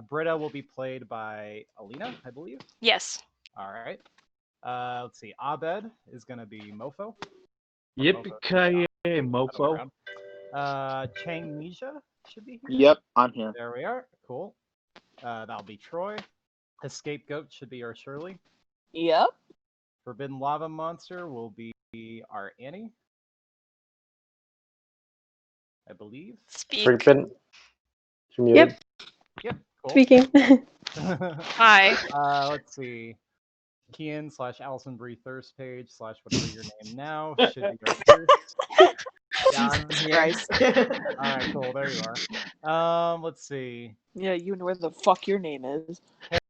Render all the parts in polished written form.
Britta will be played by Alina, I believe. Yes. All right. Let's see. Abed is going to be Mofo. Yippee-ki-yay, Mofo. Chang Nisha should be here. Yep, I'm here. There we are. Cool. That'll be Troy. The scapegoat should be our Shirley. Yep. Forbidden Lava Monster will be our Annie, I believe. Speak. Forbidden. Yep. Yep. Cool. Speaking. Hi. Let's see. Kian/Allison Bree Thirst Page / whatever your name now should be our Pierce. Jesus Christ. Alright, cool, there you are. Let's see. Yeah, you know where the fuck your name is.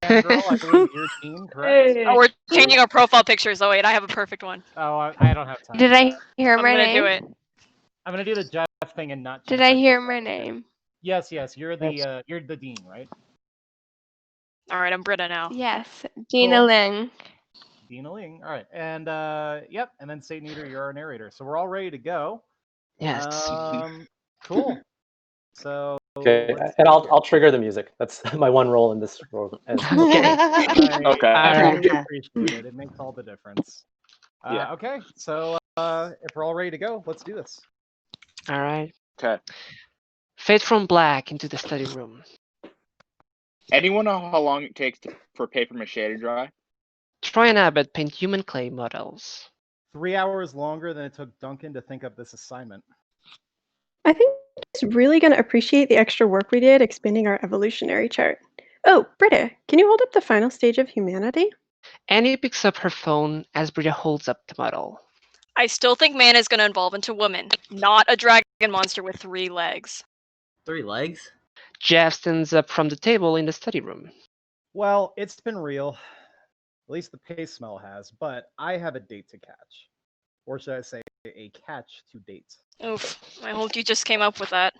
Girl, I believe you're Dean, correct? Oh, we're changing our profile pictures. Oh wait, I have a perfect one. Oh, I don't have time. Did I hear I'm my gonna name? do it. I'm gonna do the Jeff thing and not. Did I hear my name? Yes, you're the Dean, right? All right, I'm Britta now. Yes, Gina Cool. Ling. Dina Ling. All right, and yep, and then Satan Eater, you're our narrator. So we're all ready to go. Yes. Cool. So. Okay, and I'll trigger the music. That's my one role in this role. Okay. I really appreciate it. It makes all the difference. Yeah. Okay, so if we're all ready to go, let's do this. All right. Okay. Fade from black into the study room. Anyone know how long it takes for paper mache to dry? Troy and Abbott paint human clay models. 3 hours longer than it took Duncan to think up this assignment. I think he's really going to appreciate the extra work we did expanding our evolutionary chart. Oh, Britta, can you hold up the final stage of humanity? Annie picks up her phone as Britta holds up the model. I still think man is gonna evolve into woman, not a dragon monster with 3 legs. 3 legs? Jeff stands up from the table in the study room. Well, it's been real. At least the paste smell has, but I have a date to catch. Or should I say, a catch to date. Oof, I hope you just came up with that.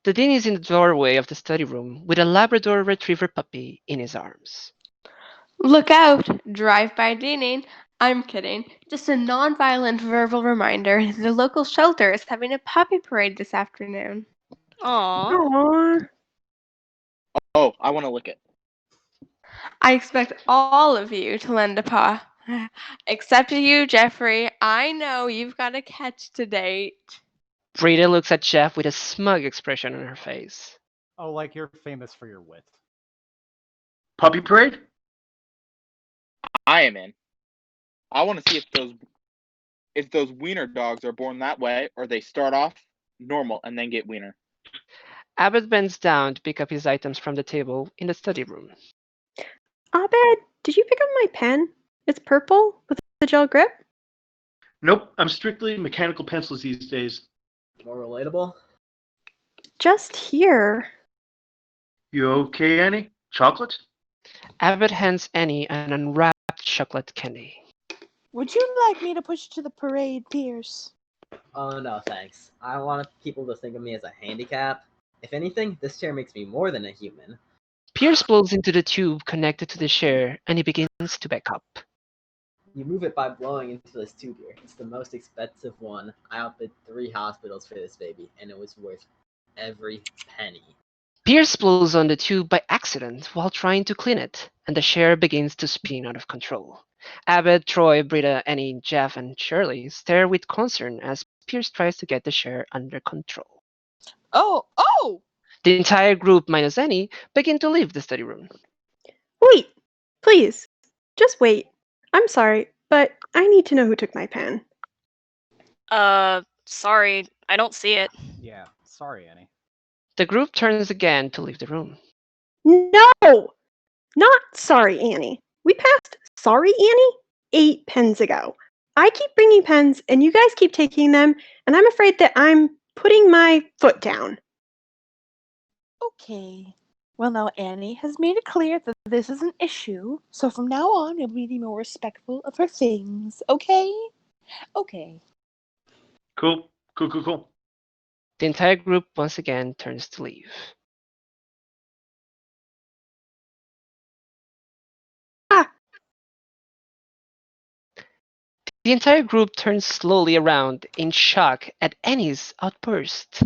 The dean is in the doorway of the study room with a Labrador Retriever puppy in his arms. Look out! Drive-by deaning. I'm kidding. Just a non-violent verbal reminder. The local shelter is having a puppy parade this afternoon. Aww. Aww. Oh, I want to lick it. I expect all of you to lend a paw. Except you, Jeffrey. I know you've got a catch to date. Britta looks at Jeff with a smug expression on her face. Oh, like you're famous for your wit. Puppy parade? I am in. I want to see if those wiener dogs are born that way or they start off normal and then get wiener. Abbott bends down to pick up his items from the table in the study room. Abed, did you pick up my pen? It's purple with a gel grip? Nope, I'm strictly mechanical pencils these days. More relatable? Just here. You okay, Annie? Chocolate? Abbott hands Annie an unwrapped chocolate candy. Would you like me to push you to the parade, Pierce? Oh, no, thanks. I don't want people to think of me as a handicap. If anything, this chair makes me more than a human. Pierce blows into the tube connected to the chair, and he begins to back up. You move it by blowing into this tube here. It's the most expensive one. I outbid 3 hospitals for this baby, and it was worth every penny. Pierce blows on the tube by accident while trying to clean it, and the chair begins to spin out of control. Abbott, Troy, Britta, Annie, Jeff, and Shirley stare with concern as Pierce tries to get the chair under control. Oh! The entire group, minus Annie, begin to leave the study room. Wait! Please. Just wait. I'm sorry, but I need to know who took my pen. Sorry, I don't see it. Yeah, sorry, Annie. The group turns again to leave the room. No! Not sorry, Annie. We passed sorry, Annie 8 pens ago. I keep bringing pens, and you guys keep taking them, and I'm afraid that I'm putting my foot down. Okay. Well, now Annie has made it clear that this is an issue, so from now on, you'll be more respectful of her things, okay? Okay. Cool. The entire group once again turns to leave. Ah! The entire group turns slowly around in shock at Annie's outburst.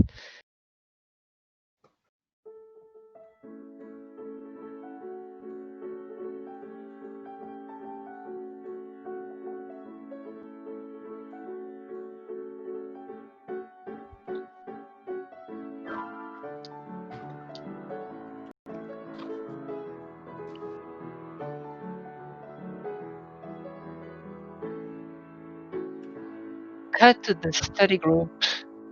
cut to the study group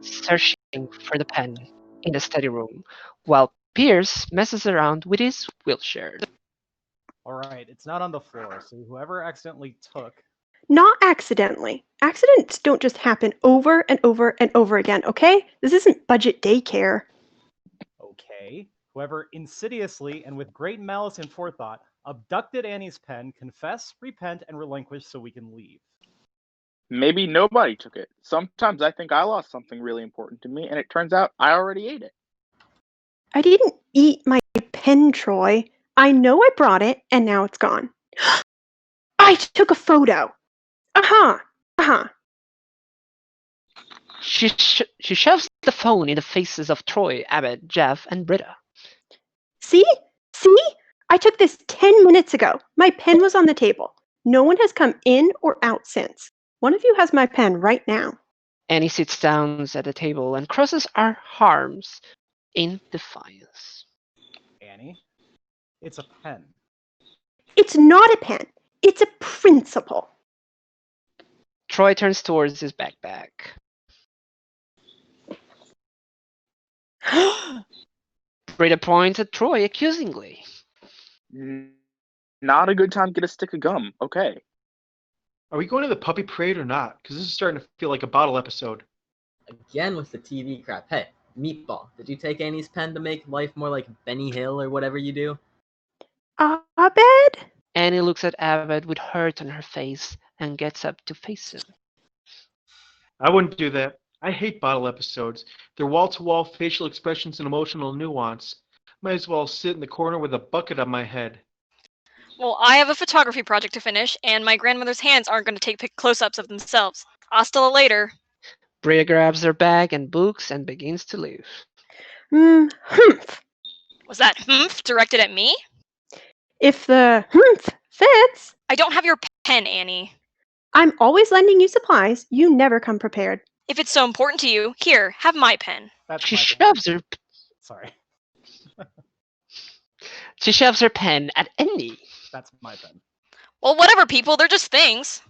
searching for the pen in the study room, while Pierce messes around with his wheelchair. All right, it's not on the floor, so whoever accidentally took. Not accidentally. Accidents don't just happen over and over and over again, okay? This isn't budget daycare. Okay. Whoever insidiously and with great malice and forethought abducted Annie's pen, confess, repent, and relinquish so we can leave. Maybe nobody took it. Sometimes I think I lost something really important to me, and it turns out I already ate it. I didn't eat my pen, Troy. I know I brought it, and now it's gone. I took a photo. She shoves the phone in the faces of Troy, Abbott, Jeff, and Britta. See? See? I took this 10 minutes ago. My pen was on the table. No one has come in or out since. One of you has my pen right now. Annie sits down at the table and crosses her arms in defiance. Annie, it's a pen. It's not a pen. It's a principle. Troy turns towards his backpack. Britta points at Troy accusingly. Not a good time to get a stick of gum. Okay. Are we going to the puppy parade or not? Because this is starting to feel like a bottle episode. Again with the TV crap. Hey, Meatball, did you take Annie's pen to make life more like Benny Hill or whatever you do? Abed? Annie looks at Abbott with hurt on her face and gets up to face him. I wouldn't do that. I hate bottle episodes. They're wall-to-wall facial expressions and emotional nuance. Might as well sit in the corner with a bucket on my head. Well, I have a photography project to finish, and my grandmother's hands aren't going to take close-ups of themselves. Hasta later. Britta grabs her bag and books and begins to leave. Humph. Was that humph directed at me? If the humph fits. I don't have your pen, Annie. I'm always lending you supplies. You never come prepared. If it's so important to you, here, have my pen. That's She my shoves her. Sorry, She shoves her pen at Annie. that's my pen. Well, whatever, people. They're just things.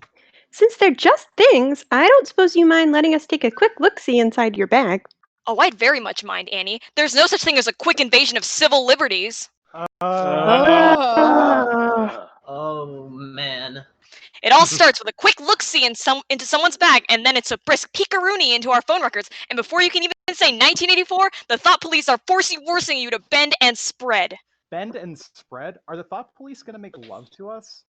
Since they're just things, I don't suppose you mind letting us take a quick look-see inside your bag. Oh, I'd very much mind, Annie. There's no such thing as a quick invasion of civil liberties. Oh, man. It all starts with a quick look-see into someone's bag, and then it's a brisk peek-a-rooney into our phone records. And before you can even say 1984, the thought police are forcing you to bend and spread. Bend and spread? Are the thought police going to make love to us?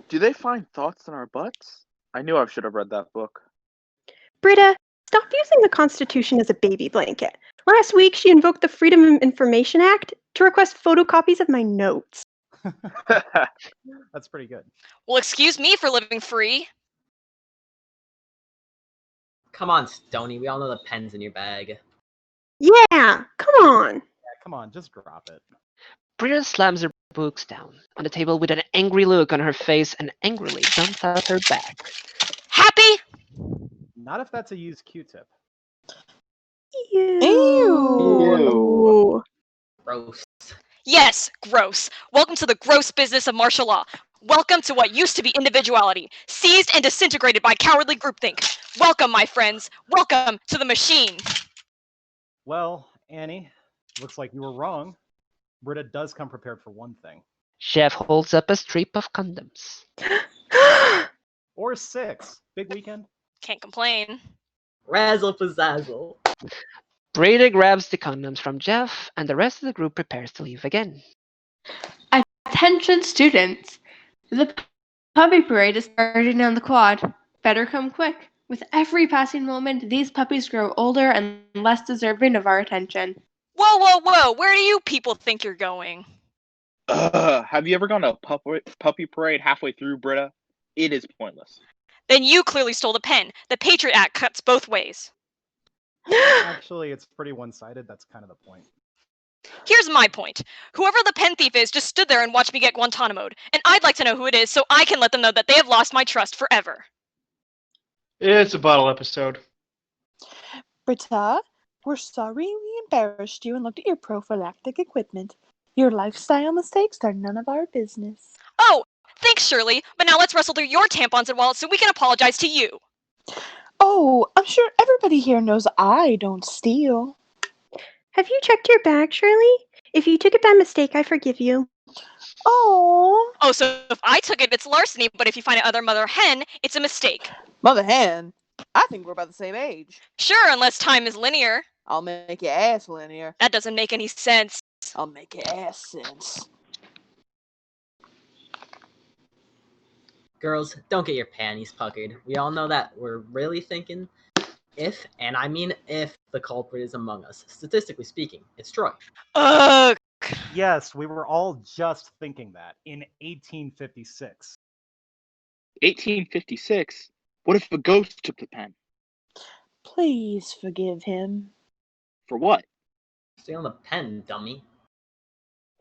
Do they find thoughts in our butts? I knew I should have read that book. Britta, stop using the Constitution as a baby blanket. Last week, she invoked the Freedom of Information Act to request photocopies of my notes. That's pretty good. Well, excuse me for living free. Come on, Stony. We all know the pen's in your bag. Yeah, come on. Yeah, come on, just drop it. Britta slams her books down on the table with an angry look on her face and angrily dumps out her bag. Happy? Not if that's a used Q-tip. Ew. Gross. Yes, gross. Welcome to the gross business of martial law. Welcome to what used to be individuality, seized and disintegrated by cowardly groupthink. Welcome, my friends. Welcome to the machine. Well, Annie, looks like you were wrong. Britta does come prepared for one thing. Jeff holds up a strip of condoms. Or 6. Big weekend. Can't complain. Razzle pizzazzle. Britta grabs the condoms from Jeff, and the rest of the group prepares to leave again. Attention students! The puppy parade is starting on the quad. Better come quick. With every passing moment, these puppies grow older and less deserving of our attention. Whoa, whoa, whoa. Where do you people think you're going? Have you ever gone to a puppy parade halfway through, Britta? It is pointless. Then you clearly stole the pen. The Patriot Act cuts both ways. Actually, it's pretty one-sided. That's kind of the point. Here's my point. Whoever the pen thief is just stood there and watched me get Guantanamo'd, and I'd like to know who it is so I can let them know that they have lost my trust forever. It's a bottle episode. Britta, we're sorry we embarrassed you and looked at your prophylactic equipment. Your lifestyle mistakes are none of our business. Oh, thanks, Shirley, but now let's wrestle through your tampons and wallets so we can apologize to you. Oh, I'm sure everybody here knows I don't steal. Have you checked your bag, Shirley? If you took it by mistake, I forgive you. Oh, Oh, so if I took it, it's larceny, but if you find another mother hen, it's a mistake. Mother Hen, I think we're about the same age. Sure, unless time is linear. I'll make your ass linear. That doesn't make any sense. I'll make your ass sense. Girls, don't get your panties puckered. We all know that we're really thinking if, and I mean if, the culprit is among us. Statistically speaking, it's Troy. Ugh. Yes, we were all just thinking that in 1856. 1856? What if a ghost took the pen? Please forgive him. For what? Stealing the pen, dummy.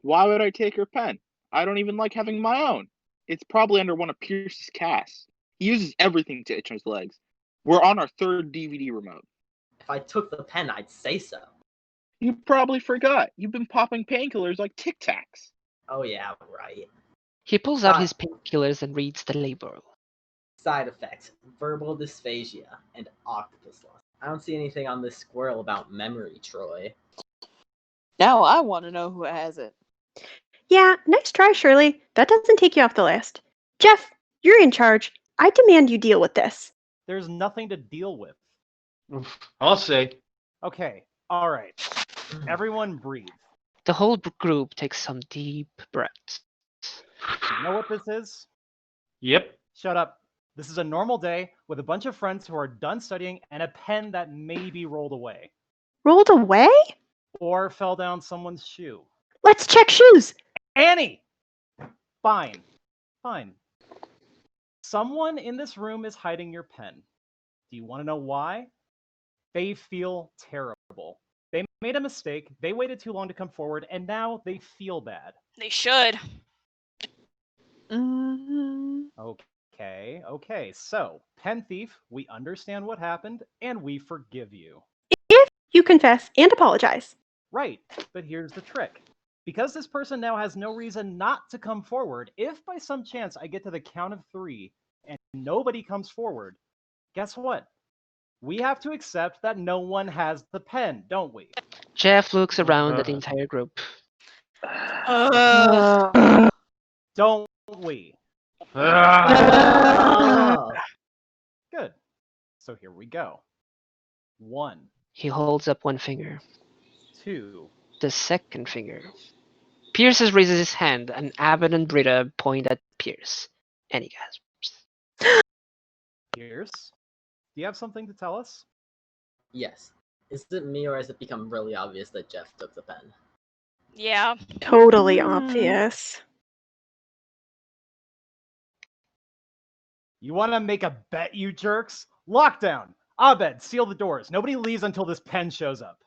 Why would I take her pen? I don't even like having my own. It's probably under one of Pierce's casts. He uses everything to itch his legs. We're on our third DVD remote. If I took the pen, I'd say so. You probably forgot. You've been popping painkillers like Tic Tacs. Oh yeah, right. He pulls out his painkillers and reads the label. Side effects: verbal dysphagia and octopus loss. I don't see anything on this squirrel about memory, Troy. Now I want to know who has it. Yeah, nice try, Shirley. That doesn't take you off the list. Jeff, you're in charge. I demand you deal with this. There's nothing to deal with. I'll say. Okay, all right. Everyone breathe. The whole group takes some deep breaths. You know what this is? Yep. Shut up. This is a normal day with a bunch of friends who are done studying and a pen that maybe rolled away. Rolled away? Or fell down someone's shoe. Let's check shoes. Annie! Fine. Fine. Someone in this room is hiding your pen. Do you want to know why? They feel terrible. They made a mistake, they waited too long to come forward, and now they feel bad. They should. Mm-hmm. Okay. So, pen thief, we understand what happened, and we forgive you. If you confess and apologize. Right, but here's the trick. Because this person now has no reason not to come forward, if by some chance I get to the count of 3 and nobody comes forward, guess what? We have to accept that no one has the pen, don't we? Jeff looks around at the entire group. Don't we? Oh. Good. So here we go. 1, He holds up one finger. 2, The second finger. Pierce raises his hand, and Abbott and Britta point at Pierce, and he gasps. Pierce, do you have something to tell us? Yes. Is it me, or has it become really obvious that Jeff took the pen? Yeah. Totally obvious. You want to make a bet, you jerks? Lockdown! Abed, seal the doors. Nobody leaves until this pen shows up.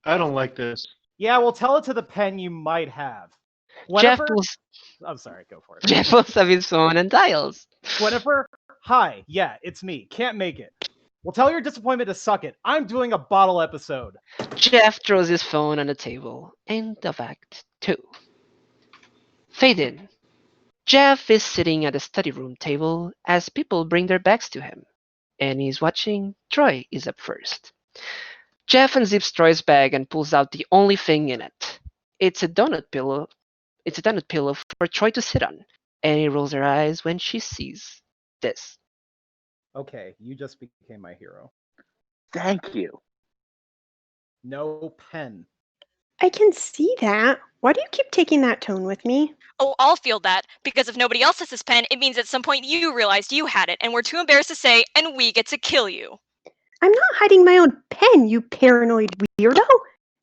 I don't like this. Yeah, we'll tell it to the pen you might have. Jeff Whenever... pulls. I'm sorry, go for it. Jeff pulls up his phone and dials. Whenever... Hi, yeah, it's me. Can't make it. Well, tell your disappointment to suck it. I'm doing a bottle episode. Jeff throws his phone on the table. End of Act 2. Fade in. Jeff is sitting at the study room table as people bring their bags to him. And he's watching. Troy is up first. Jeff unzips Troy's bag and pulls out the only thing in it. It's a donut pillow. It's a donut pillow for Troy to sit on. And he rolls her eyes when she sees this. Okay, you just became my hero. Thank you. No pen. I can see that. Why do you keep taking that tone with me? Oh, I'll feel that, because if nobody else has this pen, it means at some point you realized you had it, and we're too embarrassed to say, and we get to kill you. I'm not hiding my own pen, you paranoid weirdo.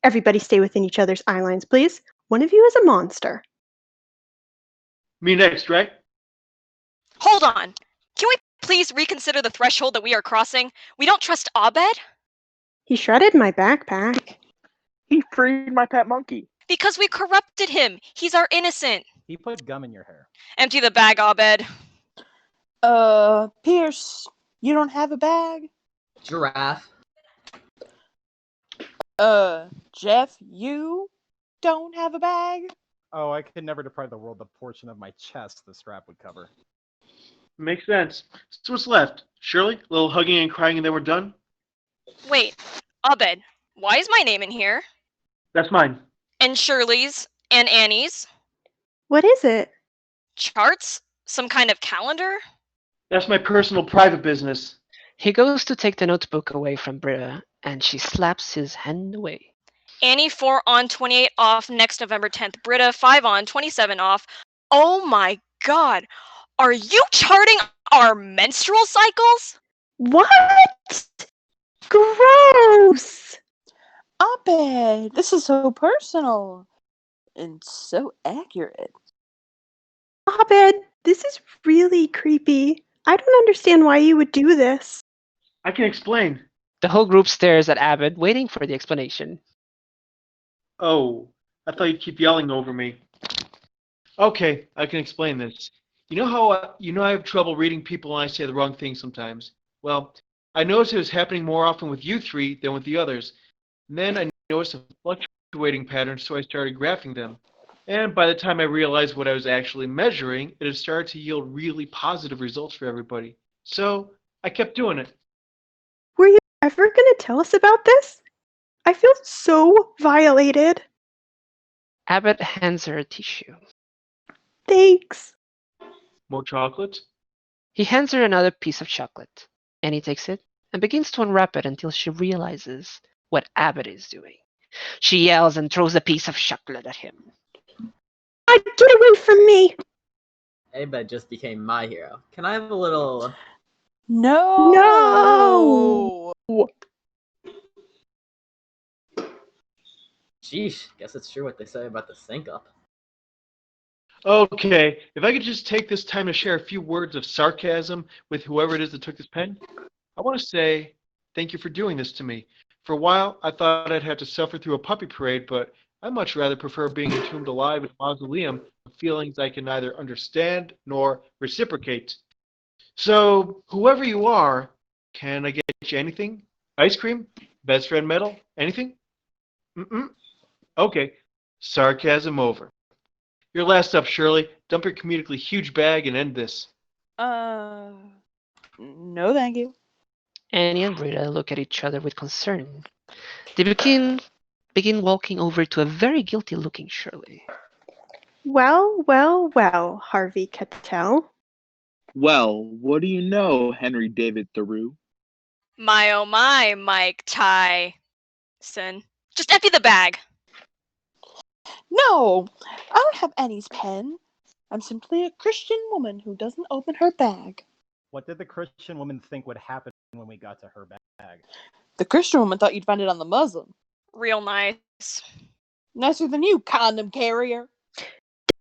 Everybody stay within each other's eye lines, please. One of you is a monster. Me next, right? Hold on. Can we please reconsider the threshold that we are crossing? We don't trust Abed? He shredded my backpack. He freed my pet monkey. Because we corrupted him. He's our innocent. He put gum in your hair. Empty the bag, Abed. Pierce, you don't have a bag? Giraffe. Jeff, you don't have a bag? Oh, I could never deprive the world the portion of my chest the strap would cover. Makes sense. So what's left? Shirley, a little hugging and crying and then we're done? Wait, Abed, why is my name in here? That's mine. And Shirley's? And Annie's? What is it? Charts? Some kind of calendar? That's my personal private business. He goes to take the notebook away from Britta, and she slaps his hand away. Annie 4 on 28 off next November 10th. Britta 5 on 27 off. Oh my god. Are you charting our menstrual cycles? What? Gross! Abed, this is so personal and so accurate. Abed, this is really creepy. I don't understand why you would do this. I can explain. The whole group stares at Abed, waiting for the explanation. Oh, I thought you'd keep yelling over me. Okay, I can explain this. You know how I have trouble reading people and I say the wrong thing sometimes? Well, I noticed it was happening more often with you three than with the others. And then I noticed a fluctuating pattern, so I started graphing them. And by the time I realized what I was actually measuring, it had started to yield really positive results for everybody. So I kept doing it. Were you ever going to tell us about this? I feel so violated. Abbott hands her a tissue. Thanks. More chocolate? He hands her another piece of chocolate. Annie takes it and begins to unwrap it until she realizes what Abbott is doing. She yells and throws a piece of chocolate at him. Get away from me! Abed just became my hero. Can I have a little... No! Sheesh, guess it's true what they say about the sync up. Okay, if I could just take this time to share a few words of sarcasm with whoever it is that took this pen. I want to say thank you for doing this to me. For a while, I thought I'd have to suffer through a puppy parade, but I much rather prefer being entombed alive in a mausoleum with feelings I can neither understand nor reciprocate. So, whoever you are, can I get you anything? Ice cream? Best friend medal? Anything? Mm-mm? Okay. Sarcasm over. Your last up, Shirley. Dump your comedically huge bag and end this. No, thank you. Annie and Britta look at each other with concern. They begin walking over to a very guilty-looking Shirley. Well, well, well, Harvey Cattell. Well, what do you know, Henry David Thoreau? My oh my, Mike Tyson. Just empty the bag. No, I don't have Annie's pen. I'm simply a Christian woman who doesn't open her bag. What did the Christian woman think would happen when we got to her bag? The Christian woman thought you'd find it on the Muslim. Real nice. Nicer than you, condom carrier.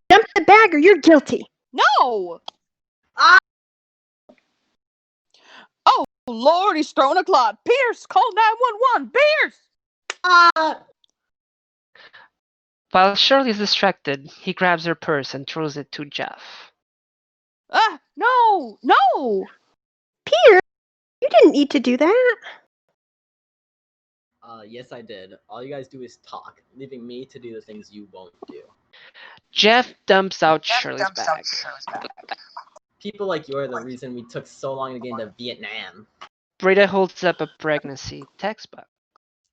Dump the bag or you're guilty. No! Oh, Lord, he's throwing a clod. Pierce, call 911. Pierce! While Shirley is distracted, he grabs her purse and throws it to Jeff. No! Pierce, you didn't need to do that. Yes, I did. All you guys do is talk, leaving me to do the things you won't do. Jeff dumps out Shirley's bag. People like you are the reason we took so long to get into Vietnam. Britta holds up a pregnancy textbook.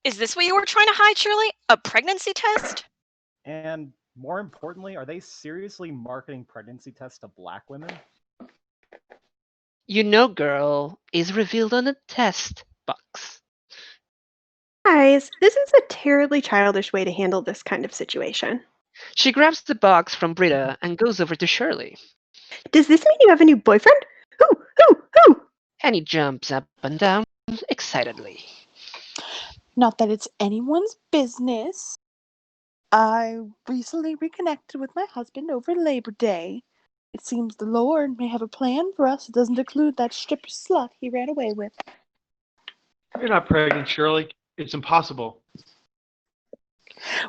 Is this what you were trying to hide, Shirley? A pregnancy test? And more importantly, are they seriously marketing pregnancy tests to black women? You know, girl, is revealed on a test box. Guys, this is a terribly childish way to handle this kind of situation. She grabs the box from Britta and goes over to Shirley. Does this mean you have a new boyfriend? Who? Annie jumps up and down excitedly. Not that it's anyone's business. I recently reconnected with my husband over Labor Day. It seems the Lord may have a plan for us that doesn't include that stripper slut he ran away with. You're not pregnant, Shirley. It's impossible.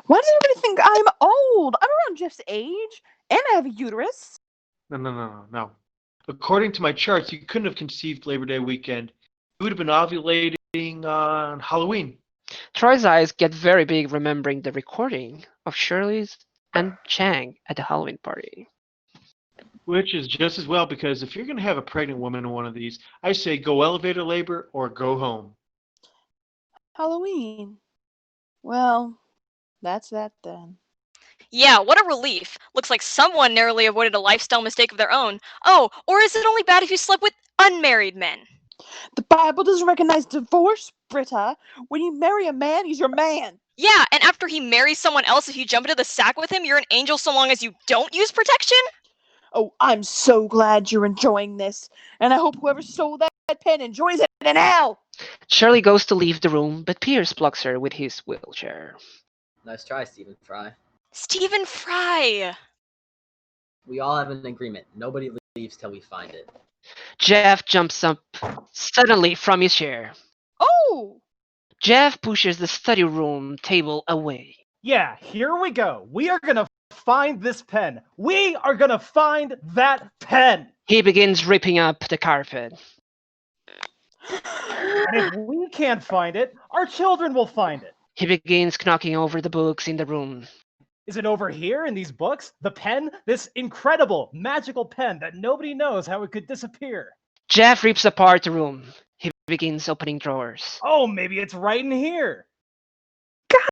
Why does everybody think I'm old? I'm around Jeff's age, and I have a uterus. No. According to my charts, you couldn't have conceived Labor Day weekend. You would have been ovulating on Halloween. Troy's eyes get very big remembering the recording of Shirley's and Chang at the Halloween party. Which is just as well, because if you're going to have a pregnant woman in one of these, I say go elevator labor or go home. Halloween. Well, that's that then. Yeah, what a relief. Looks like someone narrowly avoided a lifestyle mistake of their own. Oh, or is it only bad if you slept with unmarried men? The Bible doesn't recognize divorce, Britta. When you marry a man, he's your man. Yeah, and after he marries someone else, if you jump into the sack with him, you're an angel so long as you don't use protection? Oh, I'm so glad you're enjoying this, and I hope whoever stole that pen enjoys it in hell. Shirley goes to leave the room, but Pierce blocks her with his wheelchair. Nice try, Stephen Fry. Stephen Fry! We all have an agreement. Nobody leaves till we find it. Jeff jumps up suddenly from his chair. Oh! Jeff pushes the study room table away. Yeah, here we go. We are gonna find this pen. We are gonna find that pen. He begins ripping up the carpet. And if we can't find it, our children will find it. He begins knocking over the books in the room. Is it over here in these books? The pen? This incredible, magical pen that nobody knows how it could disappear. Jeff rips apart the room. He begins opening drawers. Oh, maybe it's right in here. God,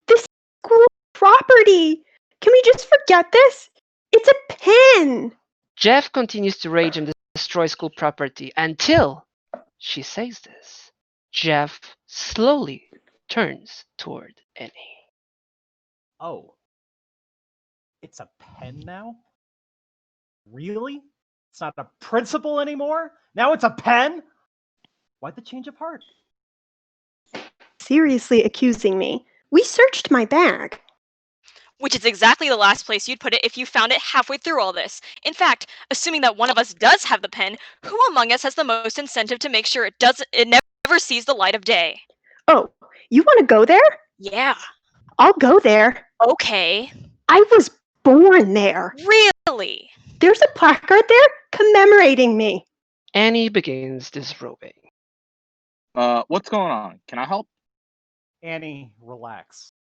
this is school property. Can we just forget this? It's a pen. Jeff continues to rage and destroy school property until she says this. Jeff slowly turns toward Annie. Oh. It's a pen now? Really? It's not a principal anymore? Now it's a pen? Why'd the change of heart? Seriously accusing me. We searched my bag. Which is exactly the last place you'd put it if you found it halfway through all this. In fact, assuming that one of us does have the pen, who among us has the most incentive to make sure it never sees the light of day? Oh, you want to go there? Yeah. I'll go there. Okay. I was born there. Really? There's a placard there commemorating me. Annie begins disrobing. What's going on? Can I help? Annie, relax.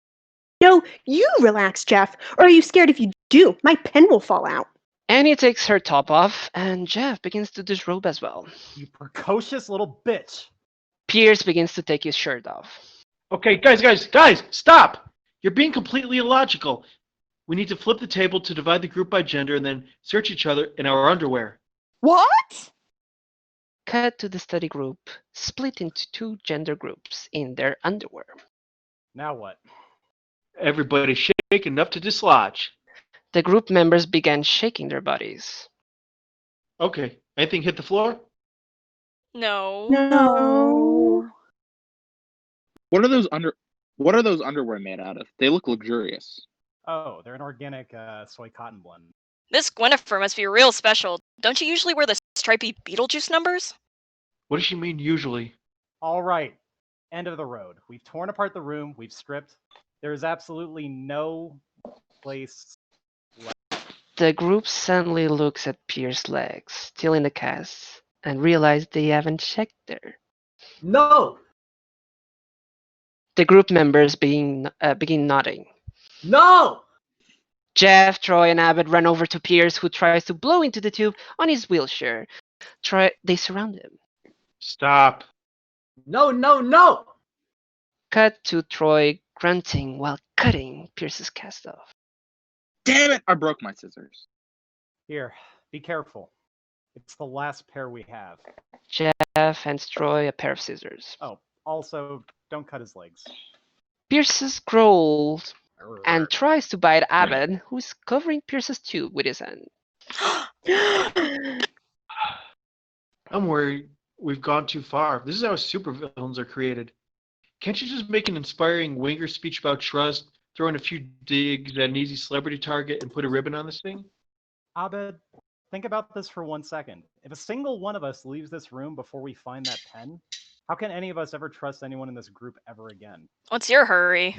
No, you relax, Jeff. Or are you scared if you do, my pen will fall out? Annie takes her top off, and Jeff begins to disrobe as well. You precocious little bitch. Pierce begins to take his shirt off. Okay, guys, stop! You're being completely illogical. We need to flip the table to divide the group by gender and then search each other in our underwear. What? Cut to the study group, split into two gender groups in their underwear. Now what? Everybody shake enough to dislodge. The group members began shaking their bodies. Okay, anything hit the floor? No. No. What are those underwear made out of? They look luxurious. Oh, they're an organic soy cotton blend. This Gwennifer must be real special. Don't you usually wear the stripy Beetlejuice numbers? What does she mean usually? All right. End of the road. We've torn apart the room. We've stripped. There is absolutely no place left. The group suddenly looks at Pierce's legs, still in the cast, and realize they haven't checked there. No! The group members begin nodding. No! Jeff, Troy, and Abbott run over to Pierce, who tries to blow into the tube on his wheelchair. They surround him. Stop. No! Cut to Troy grunting while cutting Pierce's cast off. Damn it! I broke my scissors. Here, be careful. It's the last pair we have. Jeff hands Troy a pair of scissors. Oh, also, don't cut his legs. Pierce growls and tries to bite Abbott, who is covering Pierce's tube with his hand. I'm worried we've gone too far. This is how supervillains are created. Can't you just make an inspiring winger speech about trust, throw in a few digs at an easy celebrity target, and put a ribbon on this thing? Abed, think about this for 1 second. If a single one of us leaves this room before we find that pen, how can any of us ever trust anyone in this group ever again? What's your hurry?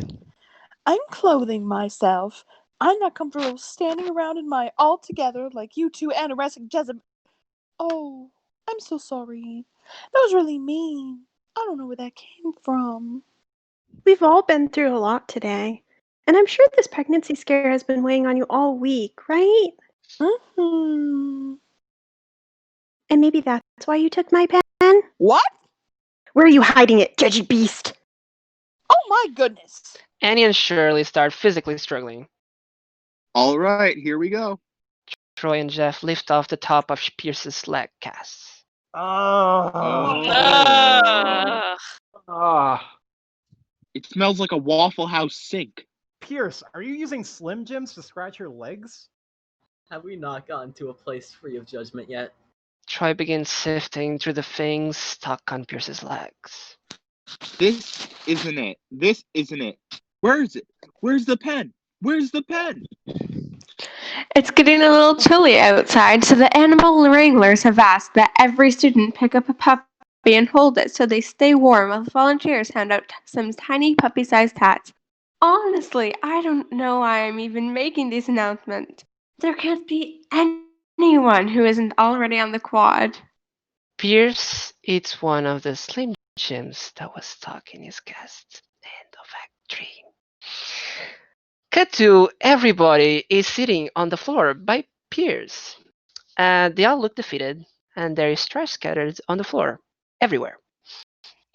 I'm clothing myself. I'm not comfortable standing around in my all together like you two anorexic Jezebel. Oh, I'm so sorry. That was really mean. I don't know where that came from. We've all been through a lot today. And I'm sure this pregnancy scare has been weighing on you all week, right? Mm-hmm. And maybe that's why you took my pen? What? Where are you hiding it, judgy beast? Oh my goodness! Annie and Shirley start physically struggling. All right, here we go. Troy and Jeff lift off the top of Pierce's leg casts. Oh. Ugh. Ah, It smells like a Waffle House sink. Pierce, are you using Slim Jims to scratch your legs? Have we not gotten to a place free of judgment yet? Troy begins sifting through the things stuck on Pierce's legs. This isn't it. This isn't it. Where is it? Where's the pen? Where's the pen? It's getting a little chilly outside, so the animal wranglers have asked that every student pick up a puppy and hold it so they stay warm while the volunteers hand out some tiny puppy-sized hats. Honestly, I don't know why I'm even making these announcements. There can't be anyone who isn't already on the quad. Pierce eats one of the Slim Jims that was stuck in his cast. End of Act 3. Cut to everybody is sitting on the floor by Pierce. They all look defeated, and there is trash scattered on the floor everywhere.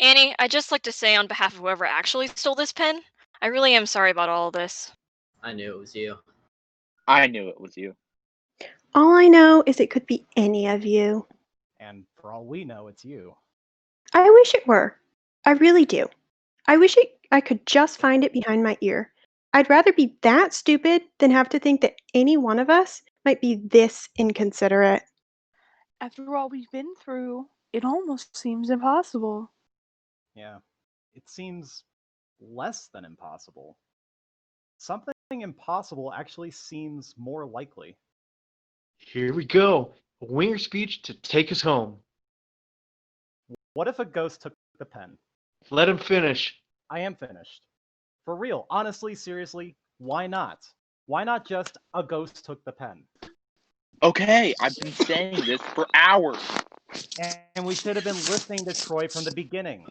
Annie, I'd just like to say on behalf of whoever actually stole this pen, I really am sorry about all of this. I knew it was you. I knew it was you. All I know is it could be any of you. And for all we know, it's you. I wish it were. I really do. I wish I could just find it behind my ear. I'd rather be that stupid than have to think that any one of us might be this inconsiderate. After all we've been through, it almost seems impossible. Yeah. It seems less than impossible. Something impossible actually seems more likely. here we go. A winger speech to take us home. What if a ghost took the pen? Let him finish. I am finished. For real, honestly, seriously, why not? Why not just a ghost took the pen? Okay, I've been saying this for hours. And we should have been listening to Troy from the beginning.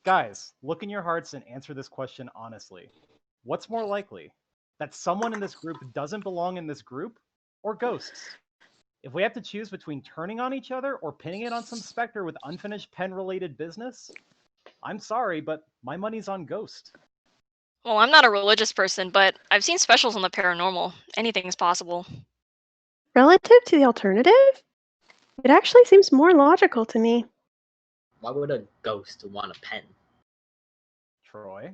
Guys, look in your hearts and answer this question honestly. What's more likely? That someone in this group doesn't belong in this group, or ghosts? If we have to choose between turning on each other or pinning it on some specter with unfinished pen-related business, I'm sorry, but my money's on Ghost. Well, I'm not a religious person, but I've seen specials on the paranormal. Anything's possible. Relative to the alternative, it actually seems more logical to me. Why would a ghost want a pen? Troy?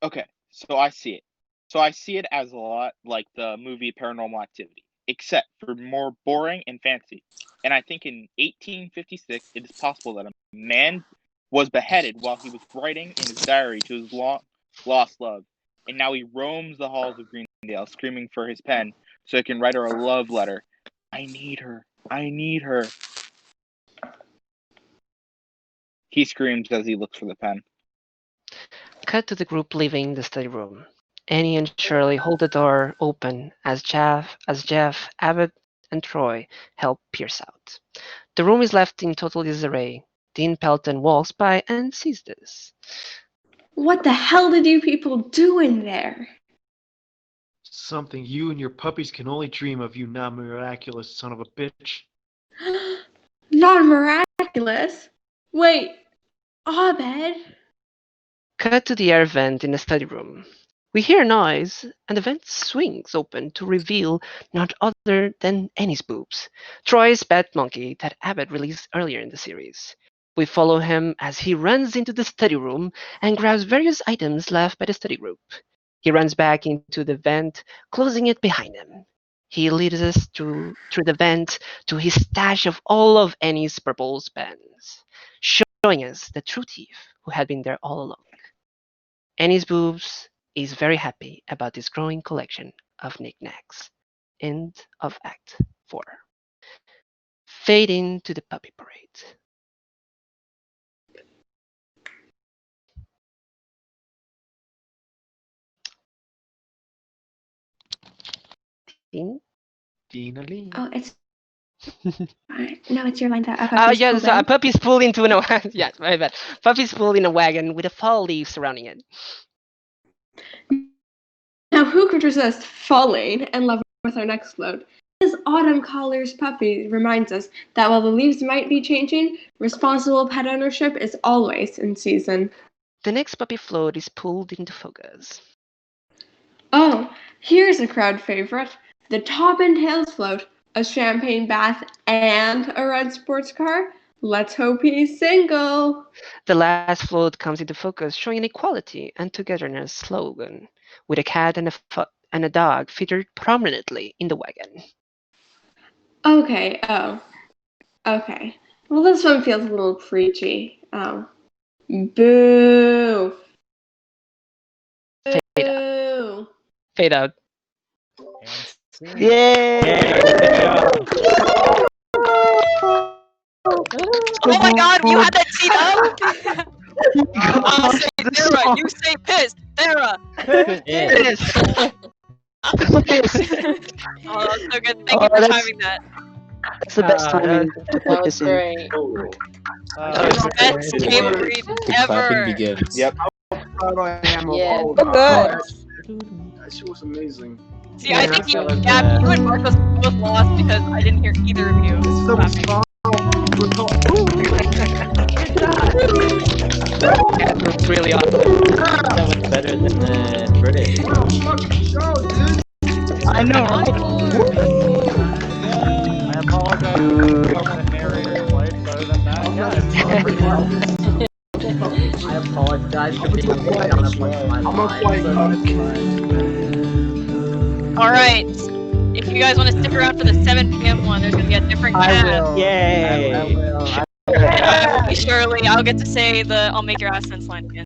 Okay, so I see it. So I see it as a lot like the movie Paranormal Activity, except for more boring and fancy. And I think in 1856, it is possible that a man was beheaded while he was writing in his diary to his lost love. And now he roams the halls of Greendale screaming for his pen so he can write her a love letter. I need her. I need her. He screams as he looks for the pen. Cut to the group leaving the study room. Annie and Shirley hold the door open as Jeff, Abbott, and Troy help Pierce out. The room is left in total disarray. Dean Pelton walks by and sees this. What the hell did you people do in there? Something you and your puppies can only dream of, you non-miraculous son of a bitch. Not miraculous. Wait, Abed? Cut to the air vent in the study room. We hear a noise, and the vent swings open to reveal none other than Annie's boobs, Troy's pet monkey that Abbott released earlier in the series. We follow him as he runs into the study room and grabs various items left by the study group. He runs back into the vent, closing it behind him. He leads us through the vent to his stash of all of Annie's purple pens, showing us the true thief who had been there all along. Annie's boobs is very happy about this growing collection of knickknacks. End of Act 4. Fade into the puppy parade. Dean? Dina Lee. Oh, it's fine. No, it's your line that puppies Yes, pull down. puppies pulled into a wagon. Yes, my bad. Puppies pulled in a wagon with a fall leaf surrounding it. No, who could resist falling in love with our next float? This autumn caller's puppy reminds us that while the leaves might be changing, responsible pet ownership is always in season. The next puppy float is pulled into focus. Oh, here's a crowd favorite. The Top and Tails float. A champagne bath and a red sports car. Let's hope he's single. The last float comes into focus, showing equality and togetherness slogan, with a cat and a dog featured prominently in the wagon. Okay, okay. Well, this one feels a little preachy. Boo! Fade out. Boo! Fade out. And Yay! Oh my god, you had that teed up? I'll say Sarah, you say piss. Sarah. Yes. Oh, that's so good. Thank you for timing that. That's the best timing to put this in. great. Best game read The clapping ever. begins. Yep. Yes. That shit was amazing. See, I think you and Marcos both lost because I didn't hear either of you clapping. That was really awesome. That was better than the British. I know, right? I apologize for the narrator played, but other than that, yeah. I apologize for being on a bunch of my lines. Alright. If you guys want to stick around for the 7 p.m. one, there's going to be a different cast. Yay! I will. Shirley, I'll get to say the I'll make your ass sense line again.